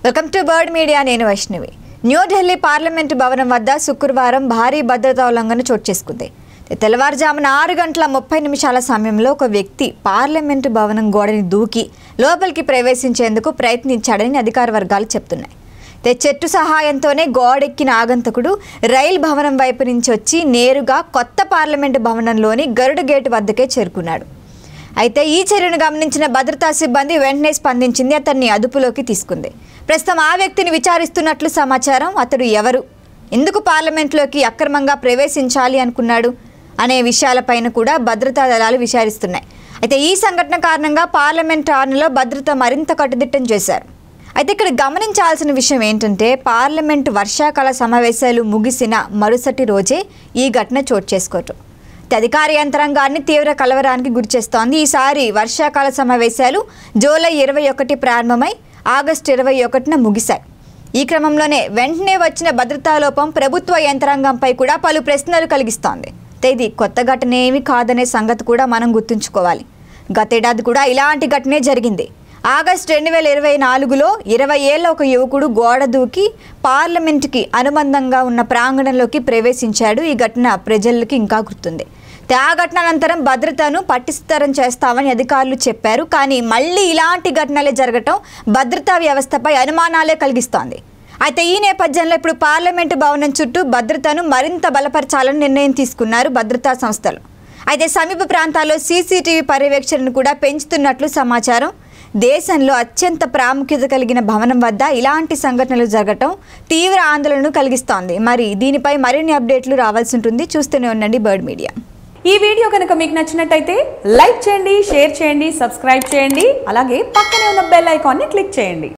Welcome to bird media. నేను Vaishnavi. New Delhi parliament భవనం వద్ద శుక్రవారం భారీ భద్రతా ఉల్లంఘన చోటు చేసుకుంది. తెల్లవారుజామున 6:30 సమయంలో ఒక వ్యక్తి పార్లమెంటు భవనం గోడని దూకి లోపలికి ప్రవేశించేందుకు ప్రయత్నించాడని అధికార వర్గాలు చెప్తున్నాయి. చెట్టు సహాయంతోనే గోడెక్కిన ఆగంతకుడు రైల్ భవనం వైపు నుంచి వచ్చి నేరుగా కొత్త పార్లమెంటు భవనంలోని గరుడ గేటు వద్దకే చేరుకున్నాడు. అయితే ఈ చర్యను గమనించిన భద్రతా సిబ్బంది వెంటనే స్పందించింది, అతన్ని అదుపులోకి తీసుకుంది. ప్రస్తుతం ఆ వ్యక్తిని విచారిస్తున్నట్లు సమాచారం. అతడు ఎవరు, ఎందుకు పార్లమెంట్లోకి అక్రమంగా ప్రవేశించాలి అనుకున్నాడు అనే విషయాలపైన కూడా భద్రతా దళాలు విచారిస్తున్నాయి. అయితే ఈ సంఘటన కారణంగా పార్లమెంట్ ఆవరణలో భద్రత మరింత కట్టుదిట్టం చేశారు. అయితే ఇక్కడ గమనించాల్సిన విషయం ఏంటంటే, పార్లమెంటు వర్షాకాల సమావేశాలు ముగిసిన మరుసటి రోజే ఈ ఘటన చోటు చేసుకోవటం అధికార యంత్రాంగాన్ని తీవ్ర కలవరానికి గురిచేస్తోంది. ఈసారి వర్షాకాల సమావేశాలు జూలై 21 ప్రారంభమై ఆగస్టు 21న ముగిశాయి. ఈ క్రమంలోనే వెంటనే వచ్చిన భద్రతా లోపం ప్రభుత్వ యంత్రాంగంపై కూడా పలు ప్రశ్నలు కలిగిస్తోంది. ఇది కొత్త ఘటన ఏమీ కాదనే సంగతి కూడా మనం గుర్తుంచుకోవాలి. గతేడాది కూడా ఇలాంటి ఘటనే జరిగింది. ఆగస్టు 2024లో 20 ఏళ్ల ఒక యువకుడు గోడ దూకి పార్లమెంటుకి అనుబంధంగా ఉన్న ప్రాంగణంలోకి ప్రవేశించాడు. ఈ ఘటన ప్రజలకి ఇంకా గుర్తుంది. ఆ ఘటన అనంతరం భద్రతను పటిష్టతరం చేస్తామని అధికారులు చెప్పారు. కానీ మళ్ళీ ఇలాంటి ఘటనలే జరగటం భద్రతా వ్యవస్థపై అనుమానాలే కలిగిస్తోంది. అయితే ఈ నేపథ్యంలో ఇప్పుడు పార్లమెంటు భవనం చుట్టూ భద్రతను మరింత బలపరచాలని నిర్ణయం తీసుకున్నారు భద్రతా సంస్థలు. అయితే సమీప ప్రాంతాల్లో సీసీటీవీ పర్యవేక్షణను కూడా పెంచుతున్నట్లు సమాచారం. దేశంలో అత్యంత ప్రాముఖ్యత కలిగిన భవనం వద్ద ఇలాంటి సంఘటనలు జరగటం తీవ్ర ఆందోళనను కలిగిస్తోంది. మరి దీనిపై మరిన్ని అప్డేట్లు రావాల్సి ఉంటుంది. చూస్తూనే ఉండండి బర్డ్ మీడియా. ఈ వీడియో కనుక మీకు నచ్చినట్టయితే లైక్ చేయండి, షేర్ చేయండి, సబ్స్క్రైబ్ చేయండి. అలాగే పక్కనే ఉన్న బెల్ ఐకాన్ని క్లిక్ చేయండి.